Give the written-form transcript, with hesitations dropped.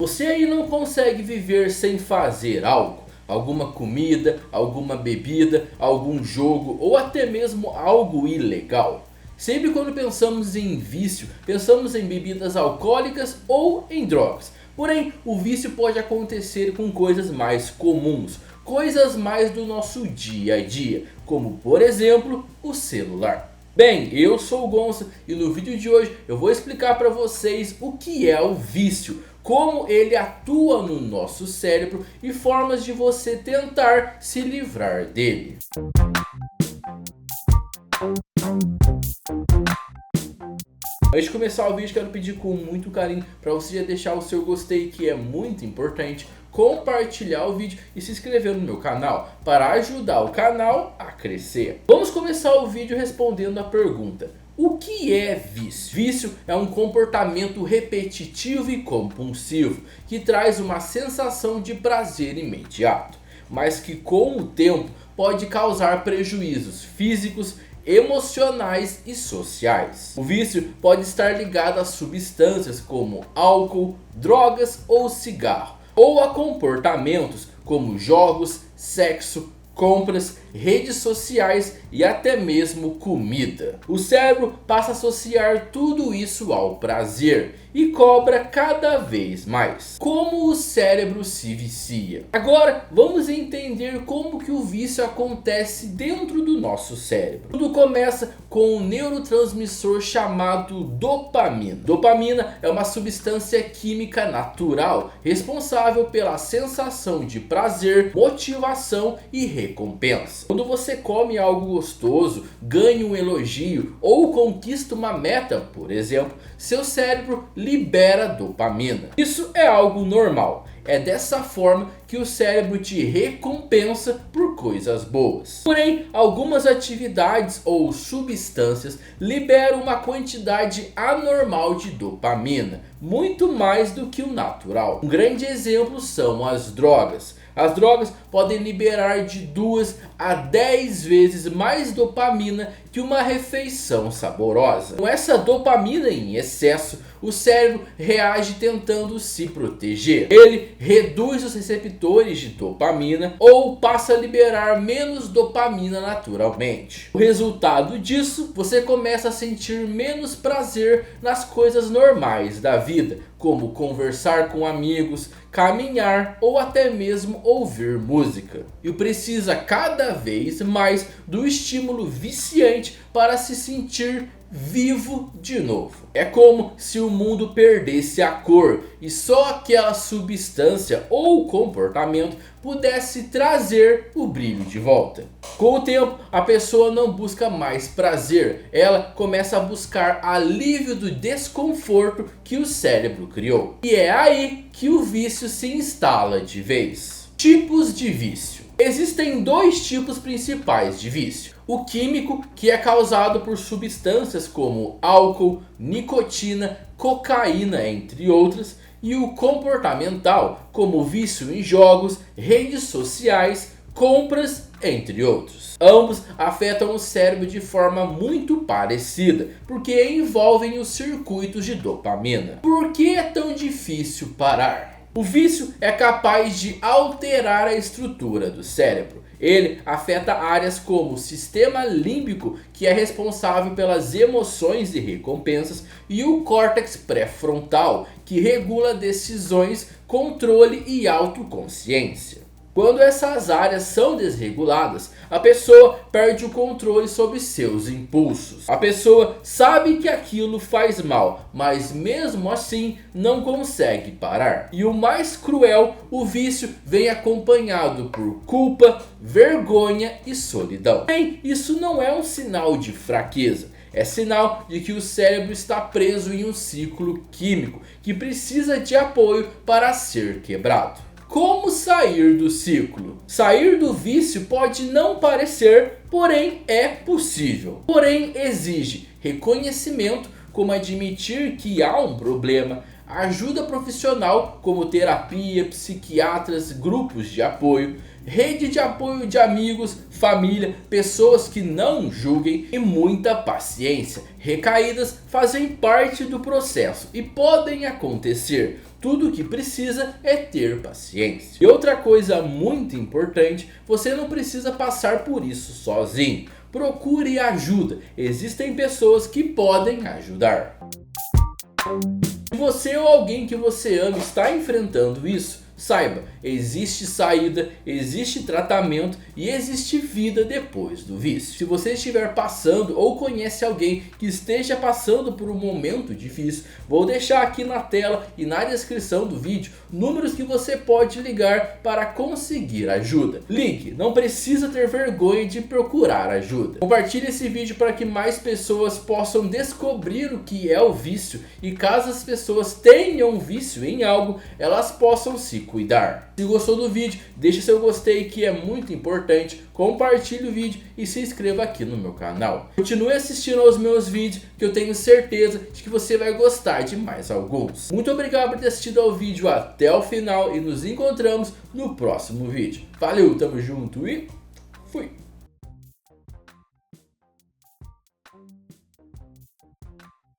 Você aí não consegue viver sem fazer algo? Alguma comida, alguma bebida, algum jogo ou até mesmo algo ilegal? Sempre quando pensamos em vício, pensamos em bebidas alcoólicas ou em drogas. Porém, o vício pode acontecer com coisas mais comuns, coisas mais do nosso dia a dia, como por exemplo, o celular. Bem, eu sou o Gonça e no vídeo de hoje eu vou explicar para vocês o que é o vício, como ele atua no nosso cérebro e formas de você tentar se livrar dele. Antes de começar o vídeo, quero pedir com muito carinho para você já deixar o seu gostei, que é muito importante, compartilhar o vídeo e se inscrever no meu canal para ajudar o canal a crescer. Vamos começar o vídeo respondendo a pergunta: o que é vício? Vício é um comportamento repetitivo e compulsivo que traz uma sensação de prazer imediato, mas que com o tempo pode causar prejuízos físicos, emocionais e sociais. O vício pode estar ligado a substâncias como álcool, drogas ou cigarro, ou a comportamentos como jogos, sexo, compras, redes sociais e até mesmo comida. O cérebro passa a associar tudo isso ao prazer e cobra cada vez mais. Como o cérebro se vicia? Agora vamos entender como que o vício acontece dentro do nosso cérebro. Tudo começa com um neurotransmissor chamado dopamina. Dopamina é uma substância química natural responsável pela sensação de prazer, motivação e recompensa. Quando você come algo gostoso, ganha um elogio ou conquista uma meta, por exemplo, seu cérebro libera dopamina. Isso é algo normal. É dessa forma que o cérebro te recompensa por coisas boas. Porém, algumas atividades ou substâncias liberam uma quantidade anormal de dopamina, muito mais do que o natural. Um grande exemplo são as drogas. As drogas podem liberar de 2 a 10 vezes mais dopamina que uma refeição saborosa. Com essa dopamina em excesso, o cérebro reage tentando se proteger. Ele reduz os receptores de dopamina ou passa a liberar menos dopamina naturalmente. O resultado disso, você começa a sentir menos prazer nas coisas normais da vida, como conversar com amigos, caminhar ou até mesmo ouvir música. E precisa cada vez mais do estímulo viciante para se sentir vivo de novo. É como se o mundo perdesse a cor e só aquela substância ou comportamento pudesse trazer o brilho de volta. Com o tempo, a pessoa não busca mais prazer, ela começa a buscar alívio do desconforto que o cérebro criou. E é aí que o vício se instala de vez. Tipos de vício. Existem dois tipos principais de vício: o químico, que é causado por substâncias como álcool, nicotina, cocaína, entre outras, e o comportamental, como vício em jogos, redes sociais, compras, entre outros. Ambos afetam o cérebro de forma muito parecida, porque envolvem os circuitos de dopamina. Por que é tão difícil parar? O vício é capaz de alterar a estrutura do cérebro. Ele afeta áreas como o sistema límbico, que é responsável pelas emoções e recompensas, e o córtex pré-frontal, que regula decisões, controle e autoconsciência. Quando essas áreas são desreguladas, a pessoa perde o controle sobre seus impulsos. A pessoa sabe que aquilo faz mal, mas mesmo assim não consegue parar. E o mais cruel, o vício vem acompanhado por culpa, vergonha e solidão. Bem, isso não é um sinal de fraqueza. É sinal de que o cérebro está preso em um ciclo químico que precisa de apoio para ser quebrado. Como sair do ciclo? Sair do vício pode não parecer, porém é possível. Porém exige reconhecimento, como admitir que há um problema, ajuda profissional como terapia, psiquiatras, grupos de apoio, rede de apoio de amigos, família, pessoas que não julguem e muita paciência. Recaídas fazem parte do processo e podem acontecer. Tudo o que precisa é ter paciência. E outra coisa muito importante, você não precisa passar por isso sozinho. Procure ajuda, existem pessoas que podem ajudar. Se você ou alguém que você ama está enfrentando isso, saiba, existe saída, existe tratamento e existe vida depois do vício. Se você estiver passando ou conhece alguém que esteja passando por um momento difícil, vou deixar aqui na tela e na descrição do vídeo números que você pode ligar para conseguir ajuda. Ligue, não precisa ter vergonha de procurar ajuda. Compartilhe esse vídeo para que mais pessoas possam descobrir o que é o vício e caso as pessoas tenham vício em algo, elas possam se cuidar. Se gostou do vídeo, deixe seu gostei que é muito importante, compartilhe o vídeo e se inscreva aqui no meu canal. Continue assistindo aos meus vídeos que eu tenho certeza de que você vai gostar de mais alguns. Muito obrigado por ter assistido ao vídeo até o final e nos encontramos no próximo vídeo. Valeu, tamo junto e fui!